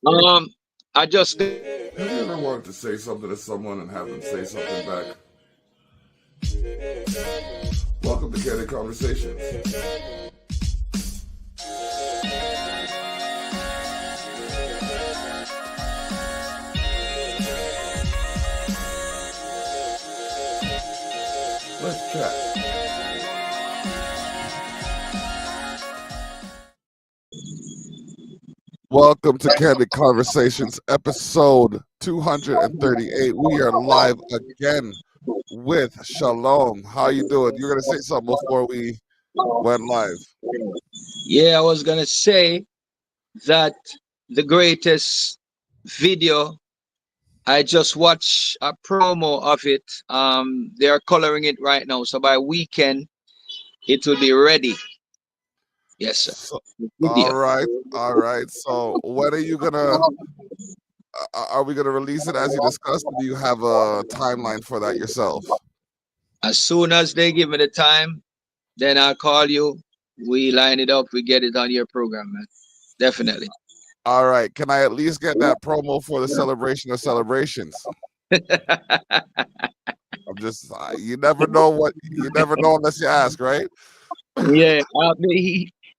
I just Have you ever wanted to say something to someone and have them say something back? Welcome to Candid Conversations. Let's chat. Welcome to Candid Conversations, episode 238. We are live again with Shalom. How you doing? You're gonna say something before we went live. I was gonna say that the greatest video. I just watched a promo of it. They are coloring it right now, so by weekend it will be ready. Yes, sir. So, Video. all right. So, when are you gonna? Are we gonna release it as you discussed? Or do you have a timeline for that yourself? As soon as they give me the time, then I'll call you. We line it up. We get it on your program, man. Definitely. All right. Can I at least get that promo for the celebration of celebrations? I'm just, you never know you never know unless you ask, right? Yeah,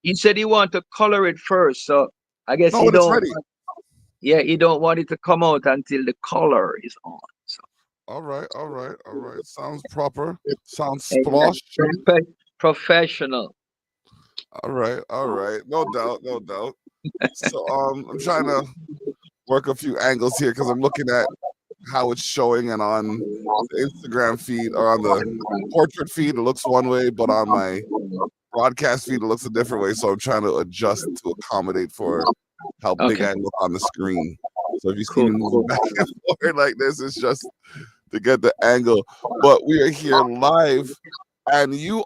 he said he want to color it first, so I guess No, he when it's don't. ready. Yeah, he don't want it to come out until the color is on. So All right, all right, all right. Sounds proper. Sounds splosh. exactly. Professional. All right, all right. No doubt, no doubt. So I'm trying to work a few angles here because I'm looking at how it's showing, and on the Instagram feed or on the portrait feed it looks one way, but on my broadcast feed it looks a different way. So I'm trying to adjust to accommodate for how big Okay, I look on the screen. So if you see cool, me moving cool. back and forth like this, it's just to get the angle. But we are here live, and you're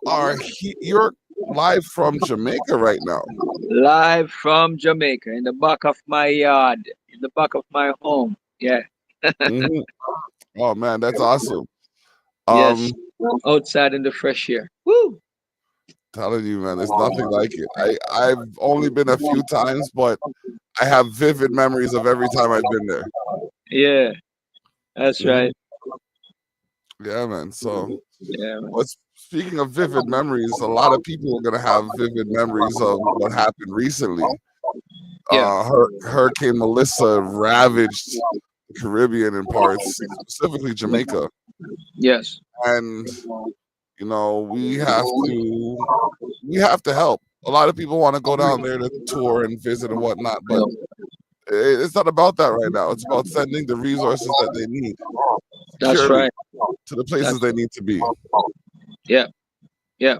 live from Jamaica right now. Live from Jamaica, in the back of my yard, in the back of my home. Yeah, Mhm. Oh man, that's awesome. yes. Um, Outside in the fresh air. Woo! telling you, man, there's nothing like it. I've only been a few times, but I have vivid memories of every time I've been there. Yeah, that's Mhm. right. Yeah, man. So, Yeah, man. speaking of vivid memories, a lot of people are gonna have vivid memories of what happened recently. Yeah. Hurricane Melissa ravaged the Caribbean in parts, specifically Jamaica, Yes. and we have to help. A lot of people want to go down there to tour and visit and whatnot, but it's not about that right now. It's about sending the resources that they need That's securely right. to the places That's they need to be. yeah, yeah, yeah.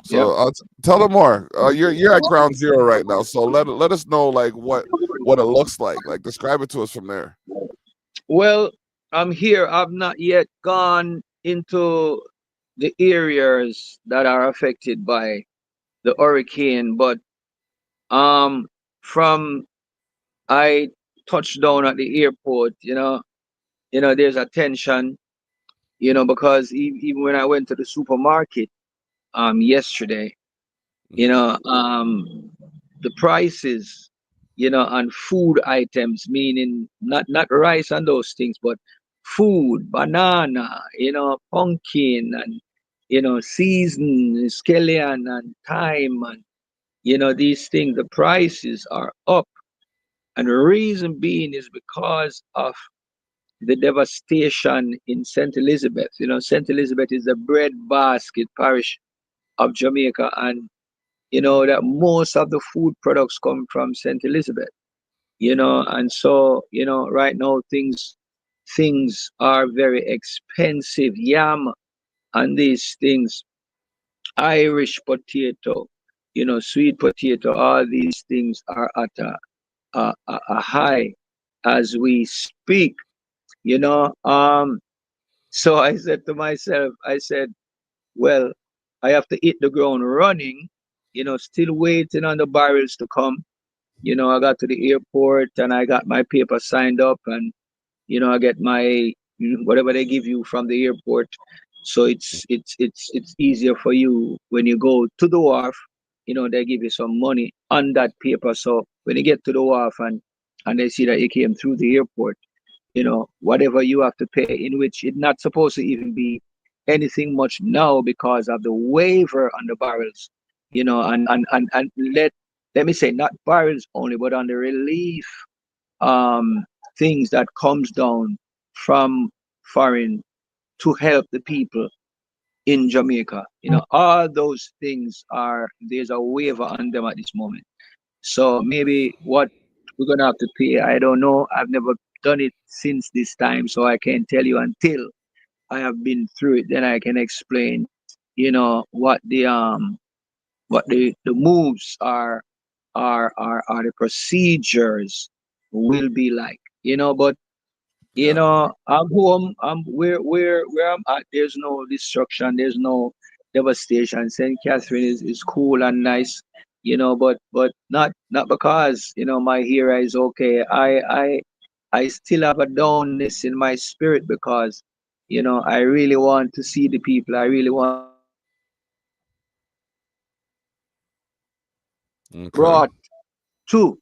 So tell them more. You're at ground zero right now, so let us know like what it looks like. Like describe it to us from there. Well, I'm here. I've not yet gone into the areas that are affected by the hurricane, but um, from I touched down at the airport, there's a tension, because even when I went to the supermarket yesterday, you know, um, the prices, on food items, meaning not rice and those things, but food, banana, pumpkin, and season, scallion, and thyme, and these things. The prices are up, and the reason being is because of the devastation in St. Elizabeth. St. Elizabeth is the breadbasket parish of Jamaica, and that most of the food products come from St. Elizabeth. And so right now things are very expensive. Yam and these things, Irish potato, sweet potato, all these things are at a high as we speak. you know um so I said to myself, I said, well, I have to hit the ground running, still waiting on the barrels to come. I got to the airport and I got my paper signed up, and I get my whatever they give you from the airport. So it's easier for you when you go to the wharf. they give you some money on that paper. So when you get to the wharf and they see that you came through the airport, whatever you have to pay, in which it's not supposed to even be anything much now because of the waiver on the barrels, and let me say not barrels only, but on the relief um things that comes down from foreign to help the people in Jamaica. All those things there's a waiver on them at this moment. So maybe what we're gonna have to pay, I don't know. I've never done it since this time, so I can't tell you until I have been through it. Then I can explain, what the moves are the procedures will be like. But Yeah. I'm home. I'm where I'm at. There's no destruction. There's no devastation. St. Catherine is cool and nice, but not because my hair is okay. I still have a downness in my spirit because I really want to see the people. I really want to see the blessings Okay. brought to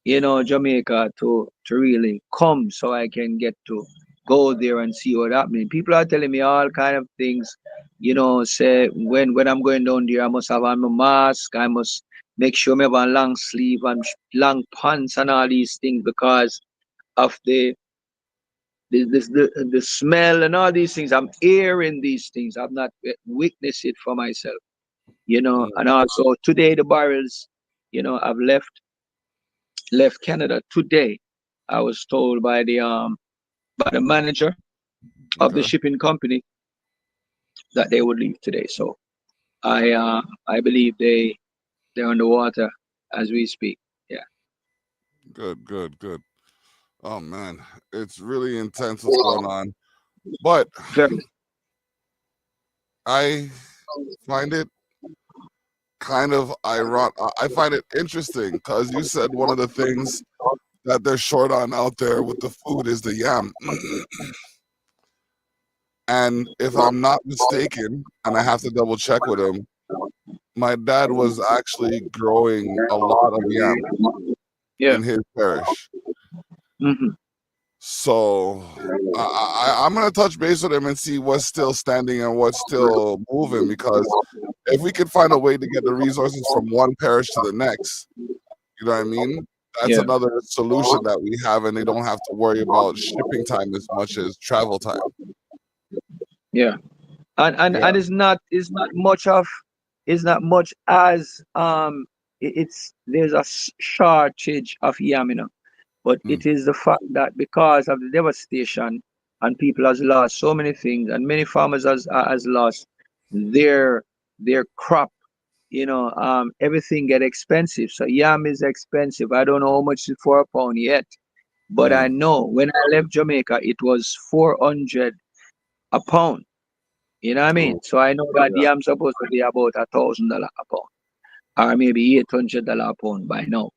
Jamaica to really come so I can get to go there and see what happening. People are telling me all kind of things, say when I'm going down there, I must have on my mask, I must make sure I have a long sleeve and long pants and all these things because of the smell and all these things. I'm hearing these things. I've not witnessed it for myself, Mm, and also today the barrels, I've left Canada today. I was told by the manager of the okay. shipping company that they would leave today. So I believe they're underwater as we speak. Yeah, Good, good, good. Oh man, it's really intense what's going on. But very. I find it kind of ironic. I find it interesting because you said one of the things that they're short on out there with the food is the yam. And if I'm not mistaken, and I have to double check with him, my dad was actually growing a lot of yam Yeah. in his parish. Hmm. So I'm gonna touch base with him and see what's still standing and what's still moving because if we could find a way to get the resources from one parish to the next, you know what I mean? That's Yeah. another solution that we have, and they don't have to worry about shipping time as much as travel time. Yeah. And Yeah. it's not much as it's there's a shortage of yam, but Mm, it is the fact that because of the devastation and people has lost so many things and many farmers has lost their crop, everything get expensive. So yam is expensive. I don't know how much it's for a pound yet, but I mm. know when I left Jamaica it was 400 a pound. You know what I mean? Oh, So I know that yeah. yam supposed to be about $1,000 a pound, or maybe $800 a pound by now.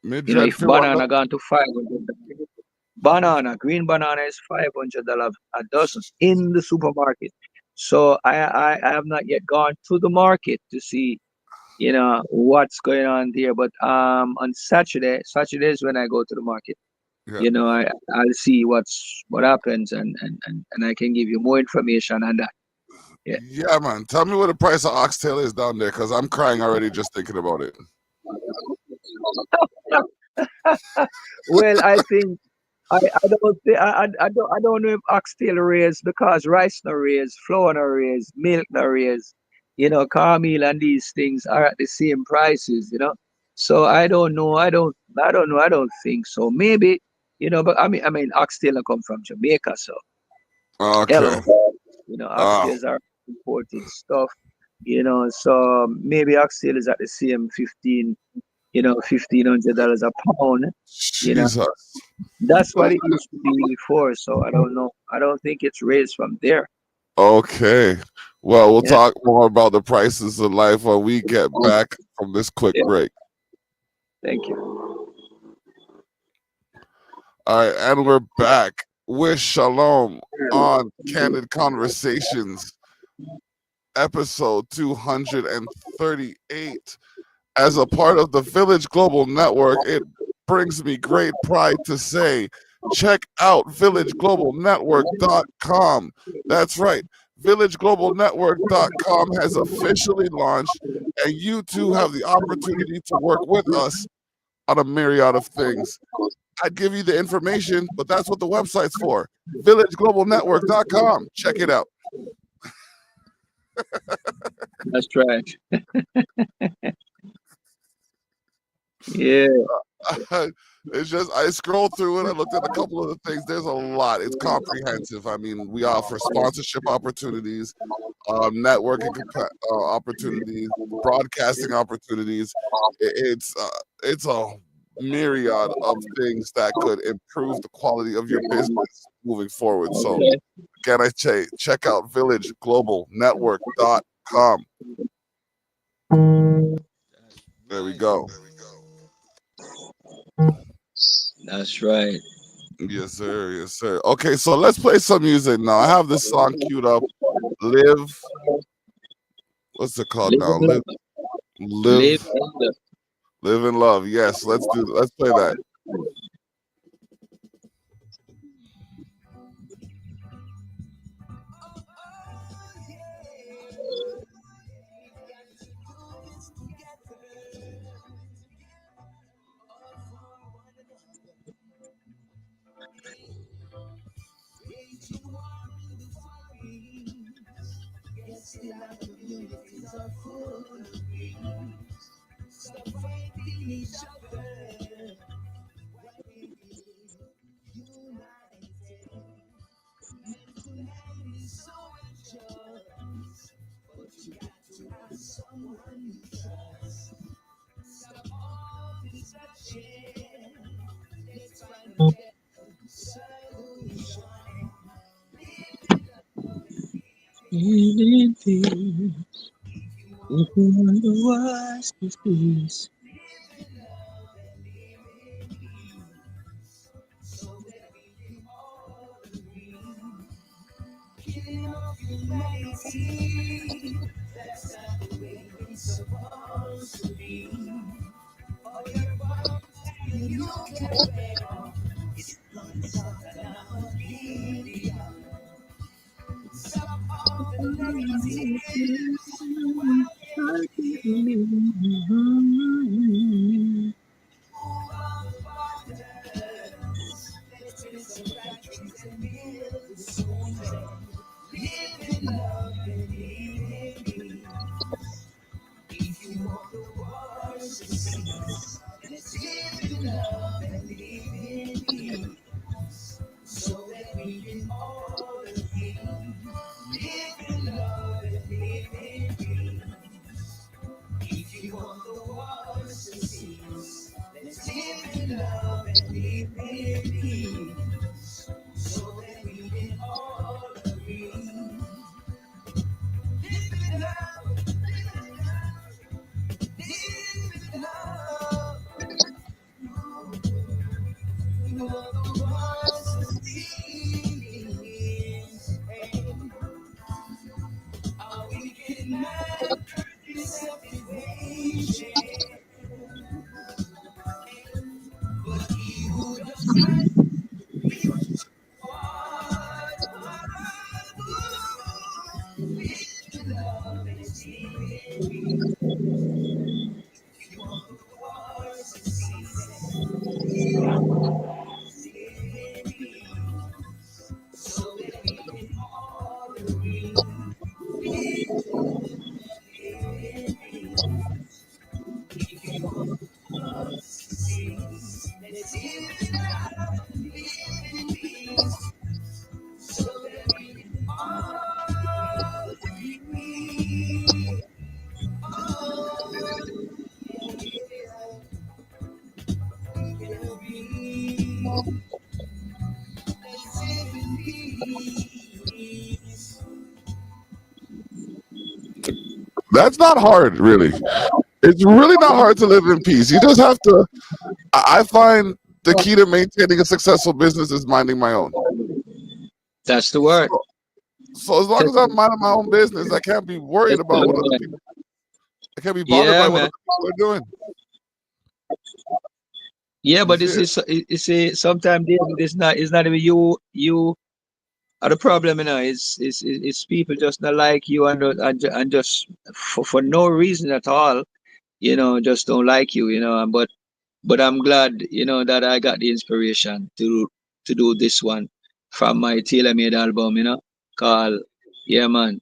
Mid-dread If for what now? banana gone to 500, green banana is $500 a dozen in the supermarket. So I have not yet gone to the market to see, what's going on there. But on Saturday is when I go to the market. Yeah. I'll see what happens and I can give you more information on that. Yeah. Yeah, man. Tell me what the price of oxtail is down there, because I'm crying already just thinking about it. Well, I think I don't know if oxtail raise because rice no raise, flour no raise, milk no raise, cornmeal and these things are at the same prices, So I don't know. I don't know. I don't think so. Maybe, but I mean oxtail come from Jamaica, so Okay. hello. Ah, Oxtails are imported stuff, so maybe oxtail is at the same $1,500 a pound, you know. Jesus. That's what it used to be before, so I don't know. I don't think it's raised from there. Okay. Well, we'll Yeah, talk more about the prices of life when we get back from this quick yeah. break. Thank you. All right, and we're back with Shalom on Candid Conversations. episode 238. As a part of the Village Global Network, it brings me great pride to say, check out villageglobalnetwork.com. That's right. villageglobalnetwork.com has officially launched, and you too have the opportunity to work with us on a myriad of things. I'd give you the information, but that's what the website's for. villageglobalnetwork.com. Check it out. That's right. Yeah. It's just I scrolled through it. I looked at a couple of the things. There's a lot. It's comprehensive. I mean, we offer sponsorship opportunities, networking opportunities, broadcasting opportunities. It's a myriad of things that could improve the quality of your business moving forward. So again, I say check out villageglobalnetwork.com. There we go. That's right. Yes, sir. Yes, sir. Okay, so let's play some music now. I have this song queued up. Live. What's it called now? Live, live, Live, live in love. Yes, let's do. Let's play that. Anything, if you wonder what's the peace. That's not hard, really. It's really not hard to live in peace. You just have to. I find the key to maintaining a successful business is minding my own. That's the word. So as long as I'm minding my own business, I can't be worried about what other people. I can't be bothered by Yeah, what man. other people are doing. Yeah, You but see this it? is you see sometimes it's not even you are the problem, you know. It's people just not like you and just for no reason at all, just don't like you, but I'm glad, that I got the inspiration to do this one from my tailor made album, called, yeah, man,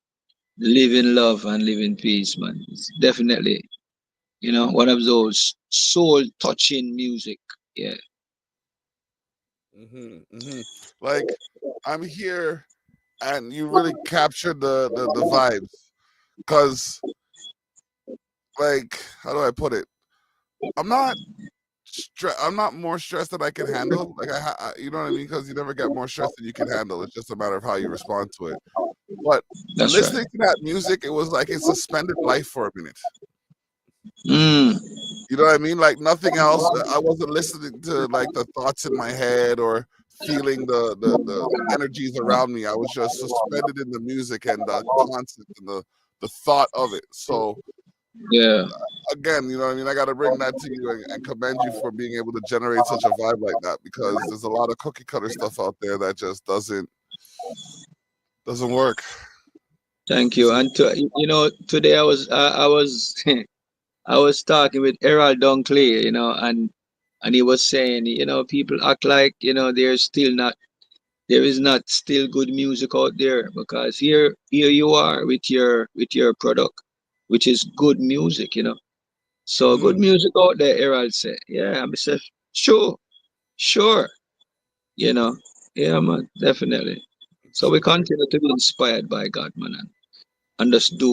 live in love and live in peace, man. It's definitely, one of those soul touching music. Yeah. Like I'm here, and you really captured the vibes. Cause like, how do I put it? I'm not I'm not more stressed than I can handle. Like you know what I mean? Because you never get more stress than you can handle. It's just a matter of how you respond to it. But That's right. listening to that music, it was like it suspended life for a minute. Mm, You know what I mean? Like nothing else. I wasn't listening to like the thoughts in my head or feeling the energies around me. I was just suspended in the music and the concept and the thought of it. So yeah. again, you know what I mean? I got to bring that to you and commend you for being able to generate such a vibe like that, because there's a lot of cookie cutter stuff out there that just doesn't work. Thank You you. see? And today I was I was talking with Errol Dunkley, and he was saying, people act like, there is not still good music out there, because here you are with your product, which is good music, so hmm good music out there, Errol said. Yeah, I said, sure, sure, you know yeah, man, definitely. So we So, continue to be inspired by God, man, and just do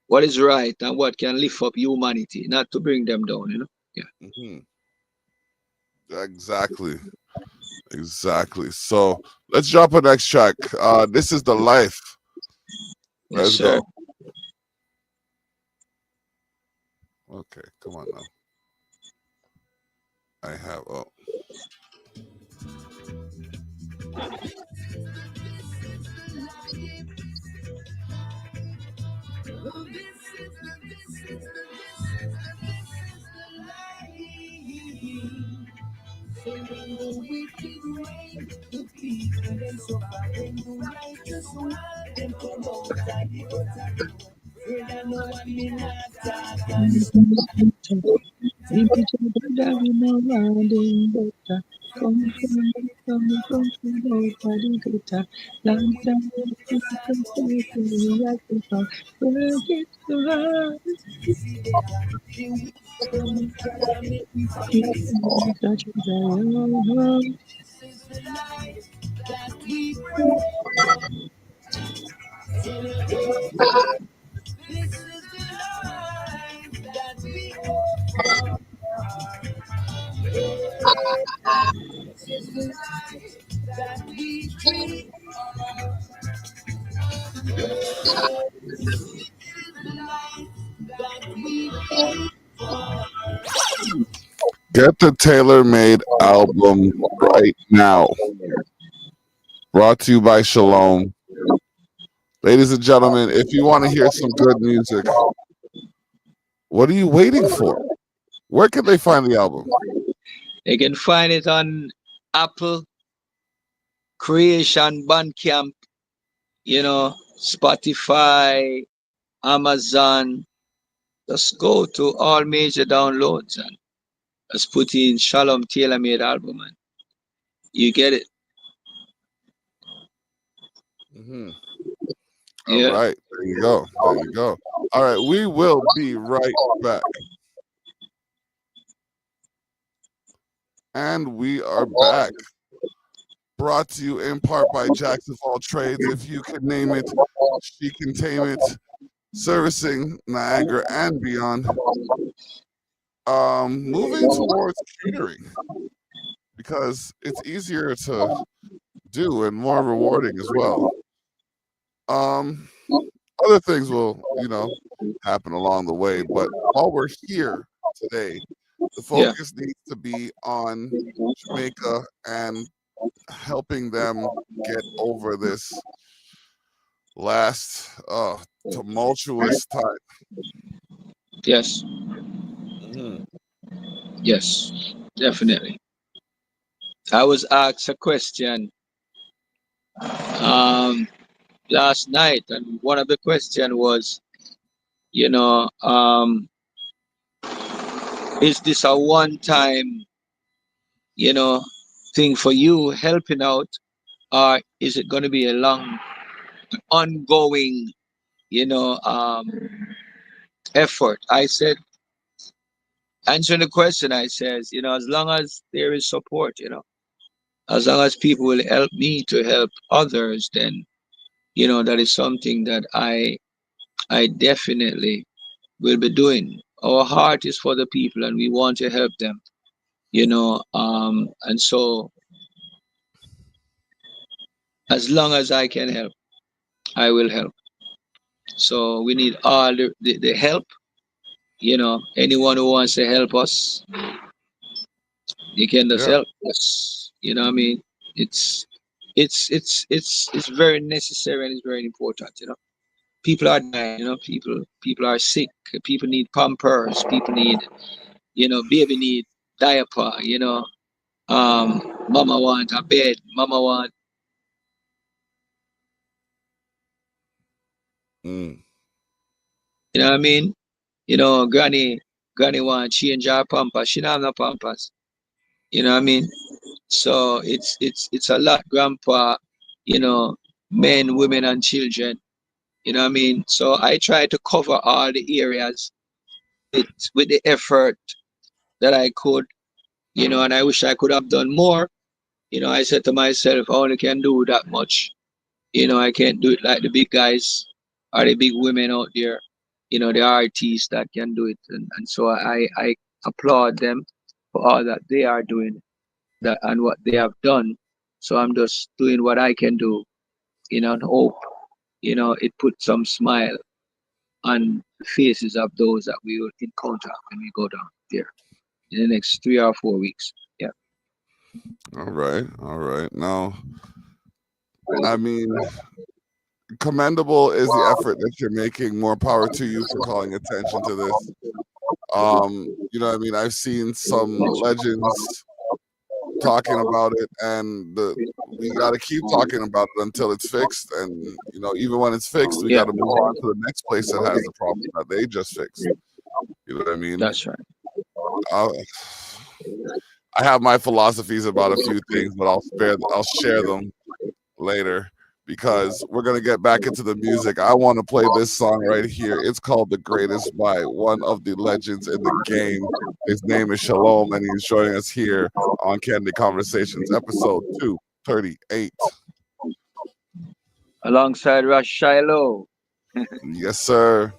what is right and what can lift up humanity, not to bring them down, yeah. hmm exactly, exactly. So let's drop a next track. This is the life. Yes, Let's sir. go. Okay, come on now. I have. Oh, get the tailor made album right now. Brought to you by Shalom. Ladies and gentlemen, if you want to hear some good music, what are you waiting for? Where can they find the album? You can find it on Apple Creation, Bandcamp, Spotify, Amazon. Just go to all major downloads and just put in Shalom Tailor Made Album, and you get it. hmm All Yeah. right. There you go. There you go. All right. We will be right back. And we are back. Brought to you in part by Jacks of all trades. If you can name it, she can tame it. Servicing Niagara and beyond. Moving towards catering, because it's easier to do and more rewarding as well. Um, Other things will, happen along the way. But while we're here today, the Yeah. focus needs to be on Jamaica and helping them get over this last tumultuous time. Yes, Mhm. yes, definitely. I was asked a question um, last night, and one of the question was, you know, is this a one-time, you know, thing for you helping out, or is it going to be a long, ongoing, you know, effort? I said, answering the question, I says, as long as there is support, as long as people will help me to help others, then that is something that I definitely will be doing. Our heart is for the people, and we want to help them. And so as long as I can help, I will help. So we need all the help. Anyone who wants to help us, you can just Yeah. help us. What I mean? It's very necessary and it's very important. People are dying. People are sick. People need pampers. People need, baby need diaper. Mama want a bed. Mama want, Mm. what I mean? Granny want change her pampers. She don't have no pampers. What I mean? So it's a lot, grandpa, you know, men, women and children. What I mean? So I try to cover all the areas with with the effort that I could, and I wish I could have done more. I said to myself, I only can do that much. I can't do it like the big guys or the big women out there, the artists that can do it. And so I applaud them for all that they are doing that and what they have done. So I'm just doing what I can do, and hope, it puts some smile on the faces of those that we will encounter when we go down there in the next 3 or 4 weeks. Yeah. All right. All right. Now, I mean, commendable is the effort that you're making. More power to you for calling attention to this. What I mean? I've seen some legends talking about it, and we got to keep talking about it until it's fixed. And even when it's fixed, we got Yeah, to move on to the next place that has the problem that they just fixed. You know what I mean? that's right. Uh, I have my philosophies about a few things, but I'll share them later because we're gonna get back into the music. I want to play this song right here. It's called "The Greatest" by one of the legends in the game. His name is Shalom, and he's joining us here on Candid Conversations, episode 238. Alongside Rush Shiloh. Yes, sir.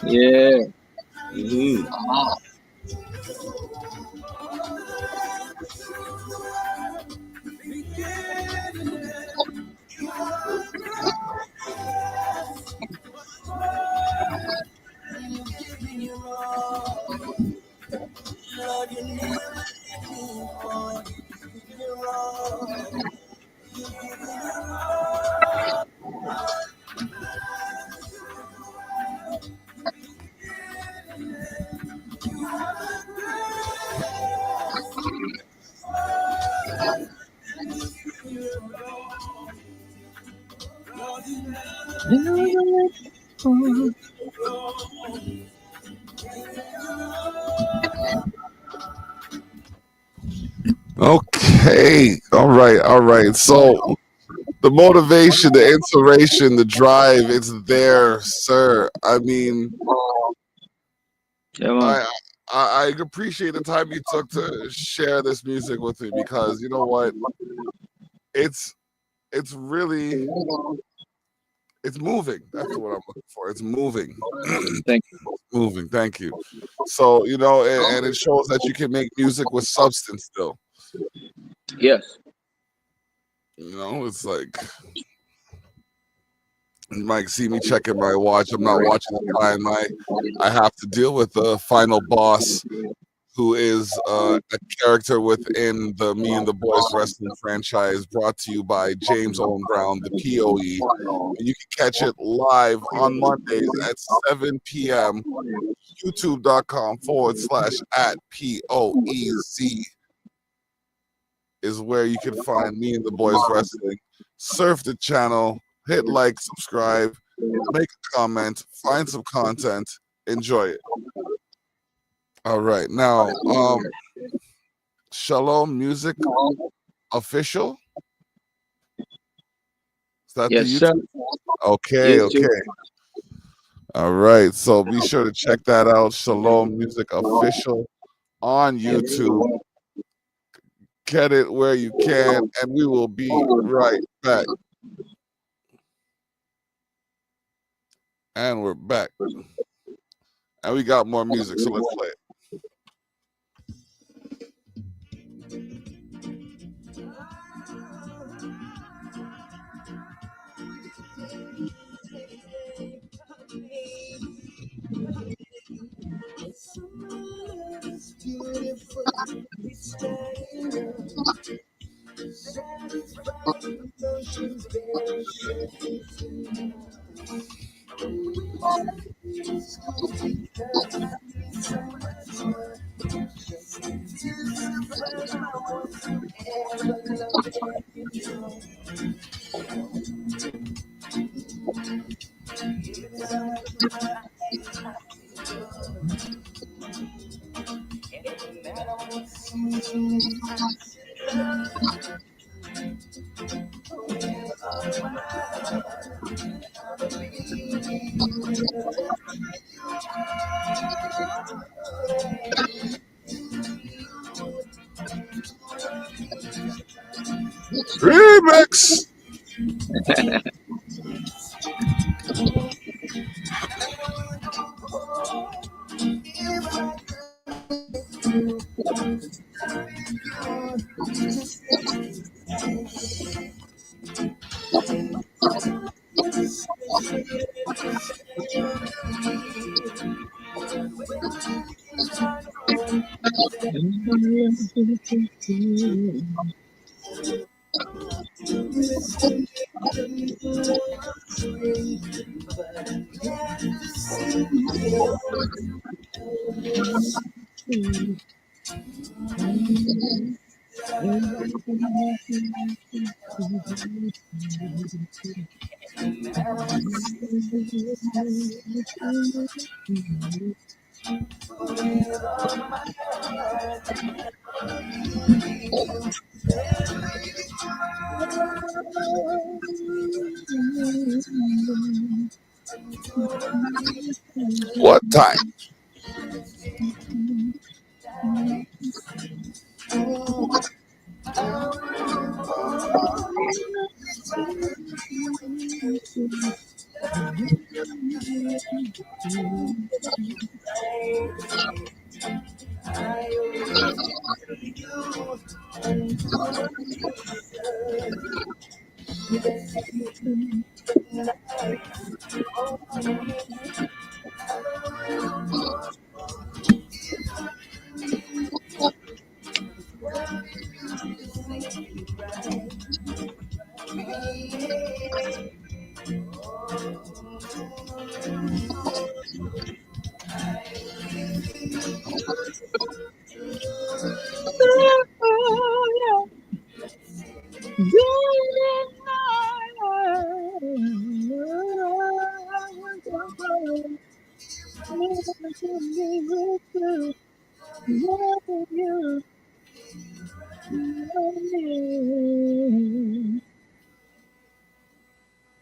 Yeah. Mhm. Okay. All right. All right. So the motivation, the inspiration, the drive, it's there, sir. I mean, Yeah, man. I I appreciate the time you took to share this music with me because you know what? It's it's really it's moving. That's what I'm looking for. It's moving. Thank Moving. Thank you. So, you know, and it shows that you can make music with substance still. you. Yes. You know, it's like you might see me checking my watch. I'm not watching the time. I have to deal with the final boss, who is a character within the Me and the Boys wrestling franchise, brought to you by James Owen Brown, the POE. And you can catch it live on Mondays at 7 p.m. YouTube.com/at POEZ is where you can find Me and the Boys wrestling. Surf the channel, hit like, subscribe, make a comment, find some content, enjoy it. All right. Now, Shalom Music Official. Is that the Yes, sir. YouTube? Okay, You too. okay. All right. So be sure to check that out. Shalom Music Official on YouTube. Get it where you can, and we will be right back. And we're back. And we got more music, so let's play it. Remix. What time?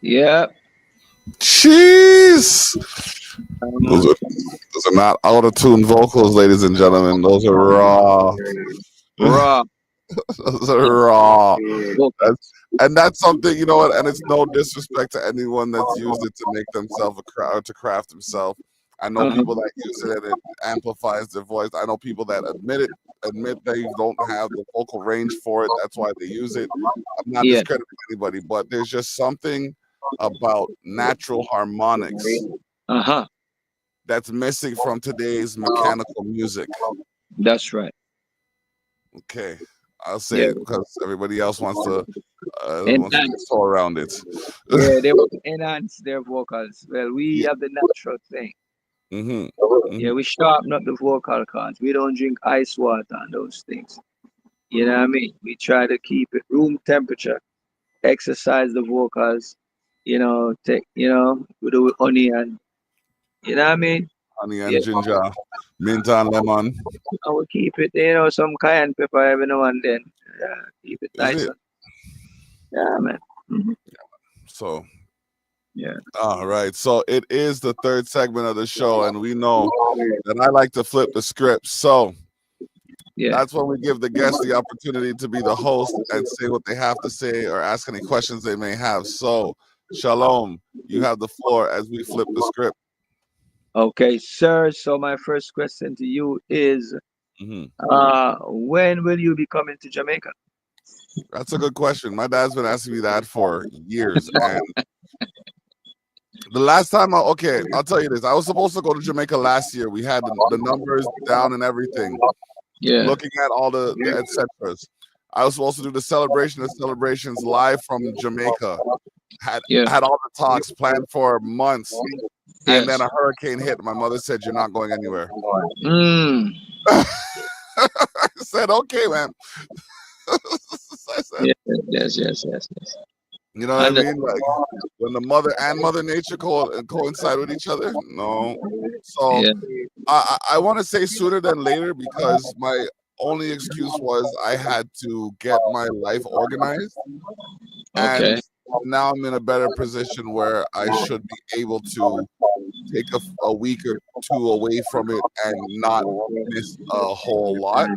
Yeah. Jeez. Uh-huh. Those are not out of tune vocals, ladies and gentlemen. Those are raw. Raw. Those are raw. That's, Vocals. and that's something, you know what? And it's no disrespect to anyone that's used it to make themselves to craft himself. I know Uh-huh. people that use it and it amplifies their voice. I know people that admit they don't have the vocal range for it. That's why they use it. I'm not Yeah. discrediting anybody, but there's just something about natural harmonics Uh-huh. that's missing from today's mechanical music. That's right. Okay, I'll say Yeah. it because everybody else wants to Enhance. tiptoe around it. Yeah, they want to enhance their vocals. Well, we Yeah. have the natural thing. Hmm. Yeah, Hmm. we sharpen up the vocal cords. We don't drink ice water and those things. You know what I mean? We try to keep it room temperature, exercise the vocals, we do with honey and you know what I mean? Honey Yeah. and ginger, mint and lemon. I will keep it, some cayenne pepper every now and then. Yeah, keep it Is nice it? and yeah, man. Hmm. So, Yeah. all right. So it is the third segment of the show, and we know that I like to flip the script. So Yeah. that's when we give the guests the opportunity to be the host and say what they have to say or ask any questions they may have. So, Shalom, you have the floor as we flip the script. Okay, sir. So my first question to you is Hmm. when will you be coming to Jamaica? That's a good question. My dad's been asking me that for years, and the last time okay, I'll tell you this. I was supposed to go to Jamaica last year. We had the numbers down and everything, Yeah. looking at all the et ceteras. I was supposed to do the celebration of celebrations live from Jamaica. Had Yeah. had all the talks planned for months, and then Yes. a hurricane hit. My mother said, "You're not going anywhere." Mm. I said, "Okay, man." I said, Yes, yes, yes, yes, yes. "You know what I And mean? Like when the mother and Mother Nature coincide with each other." No, so yeah. I want to say sooner than later because my only excuse was I had to get my life organized, and Okay. now I'm in a better position where I should be able to take a week or two away from it and not miss a whole lot.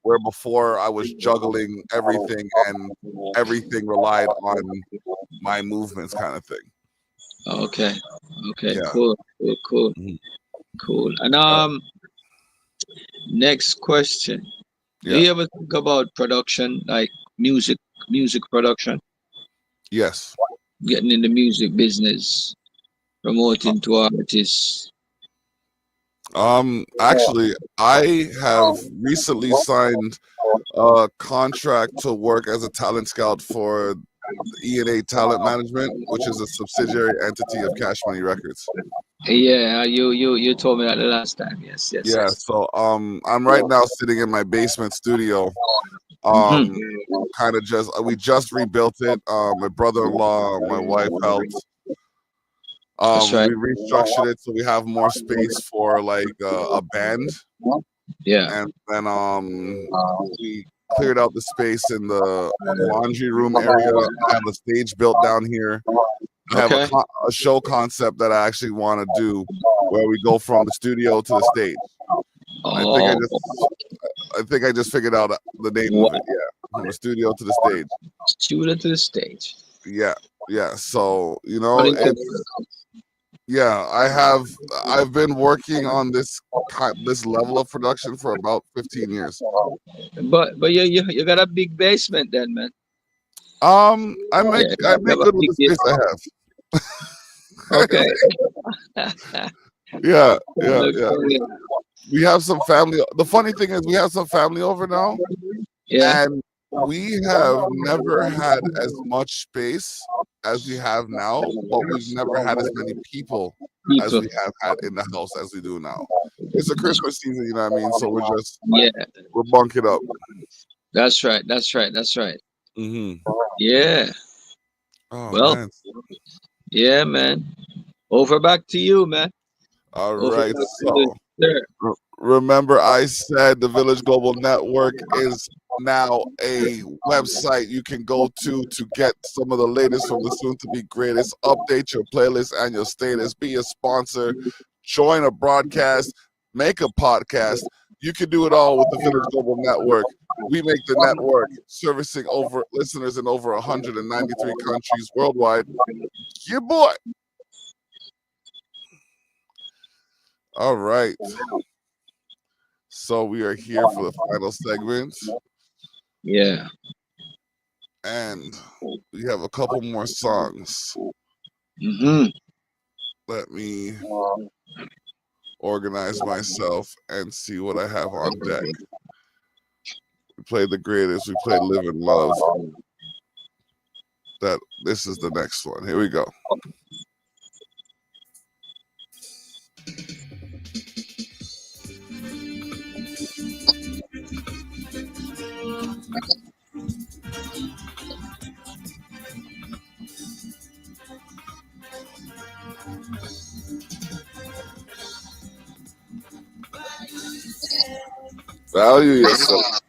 Where before I was juggling everything and everything relied on my movements, kind of thing. Okay. Okay. Yeah. Cool. Cool. Cool. Mhm. Cool. And Uh, next question. Do yeah. you ever think about production, like music production, Yes. getting in the music business, promoting to artists? Actually, I have recently signed a contract to work as a talent scout for E&A Talent Management, which is a subsidiary entity of Cash Money Records. Yeah, you told me that the last time. Yes, yes, Yeah, yes. so I'm right now sitting in my basement studio. Hmm. Um kind of just we just rebuilt it. My brother-in-law, my wife helped. That's right. We restructured it so we have more space for like a band, Yeah. and then we cleared out the space in the laundry room area. I have a stage built down here. I have Okay. a show concept that I actually want to do where we go from the studio to the stage. I think I Oh, just I think I just figured out the name of it. wow. Yeah, from the studio to the stage. Student to the stage. Yeah, yeah. So Running to, it's yeah. I've been working on this level of production for about 15 years. but you got a big basement then, man. I make Yeah, I you make have a good with big the space I have. okay. Yeah, yeah, yeah. Okay. We have some family. The funny thing is, we have some family over now, Yeah. and we have never had as much space as we have now, but we've never had as many people as people. we have had in the house as we do now. It's a Christmas season, you know what I mean? So Yeah, we're bunking up. that's right. That's right. That's right. Hmm. Yeah. Oh Well, man. yeah, man. Over back to you, man. All Over right. back to you, So sir. remember, I said the Village Global Network is now a website you can go to get some of the latest from the soon to be greatest. Update your playlist and your status. Be a sponsor. Join a broadcast. Make a podcast. You can do it all with the Village Global Network. We make the network servicing over listeners in over 193 countries worldwide. Yeah, boy. All right. So we are here for the final segment. Yeah. And we have a couple more songs. Hmm. Let me organize myself and see what I have on deck. We played the greatest. We played Live and Love. This is the next one. Here we go. Value yourself.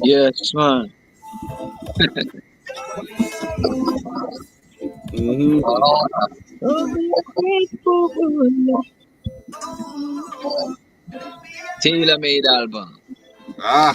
Yes, man. Mm-hmm. Tailor-made album. Ah,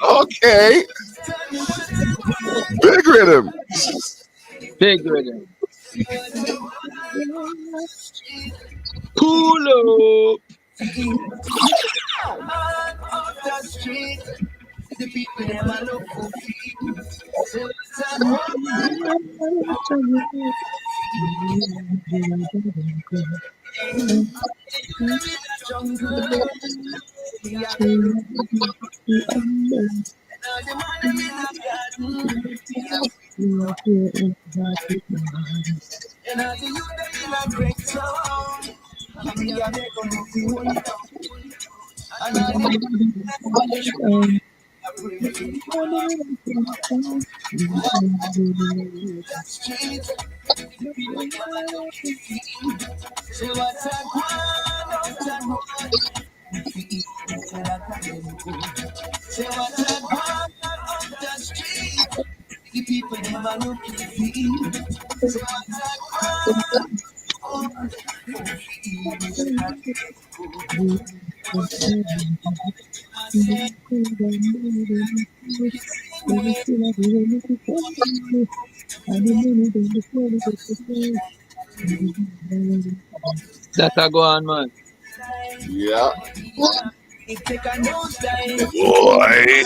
okay. Big rhythm. Big rhythm. Pull up. That a go on, man. Yeah. Boy.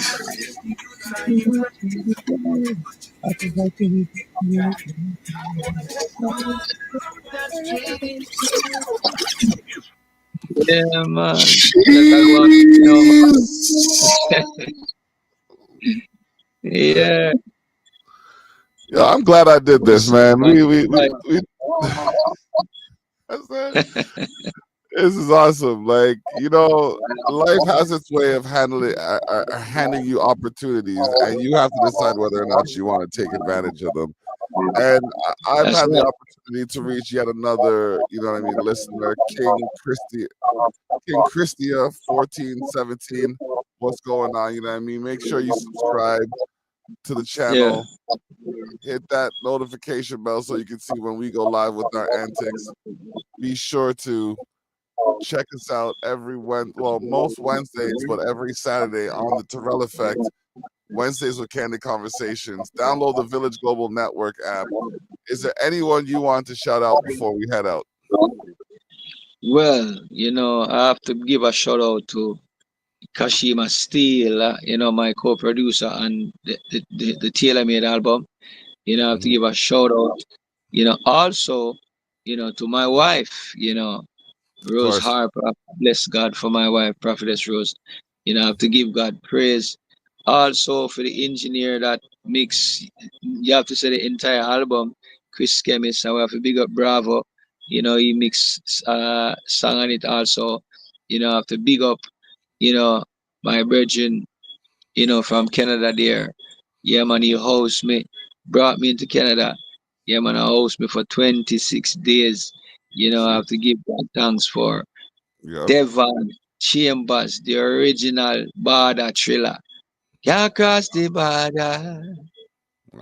Yeah, man. That a go on. You know, Jeez. man. Yeah. Yeah, I'm glad I did this, man. Man. We I said, this is awesome. Like, life has its way of handing you opportunities, and you have to decide whether or not you want to take advantage of them. And I've That's had the right. opportunity to reach yet another, listener, King Christia 1417. What's going on? You know what I mean? Make sure you subscribe to the Yeah. channel, hit that notification bell so you can see when we go live with our antics. Be sure to check us out most Wednesdays, but every Saturday on the Terrell Effect, Wednesdays with Candid Conversations. Download the Village Global Network app. Is there anyone you want to shout out before we head out? Well, I have to give a shout out to Kashima Steele, my co-producer on the Tailor Made album. I have to Mhm. give a shout out, also, to my wife, Of Rose course. Harper. Bless God for my wife, Prophetess Rose. I have to give God praise. Also for the engineer that mix, you have to say the entire album, Chris Kemis. I have to big up Bravo. He mix song on it also. I have to big up, you know, my virgin, from Canada there. Yeah, man, he host me, brought me into Canada. Yeah, man, I host me for 26 days. I have Jeez. to give God thanks for Yep. Devon Chambers, the original border thriller. Can't cross the border.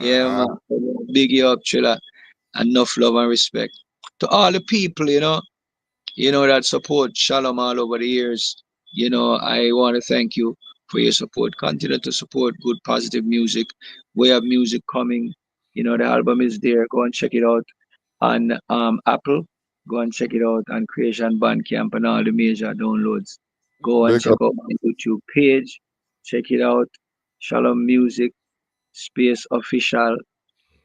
Yeah, Uh-huh. man. Big you up, thriller. Enough love and respect to all the people, that support Shalom all over the years. I want to thank you for your support. Continue to support good, positive music. We have music coming. The album is there. Go and check it out on Apple. Go and check it out on Creation Bandcamp and all the major downloads. Go and Big check up. out my YouTube page. Check it out. Shalom Music Space Official.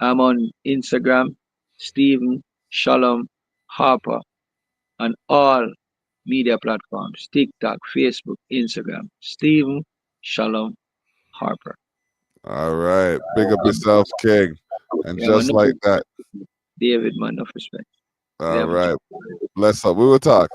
I'm on Instagram, Stephen Shalom Harper, on all media platforms, TikTok, Facebook, Instagram. Stephen Shalom Harper. All right. Big up yourself, King. And Yeah, man, just no like respect. that. David, man, no respect. We All have a right. job. Bless up. We will talk.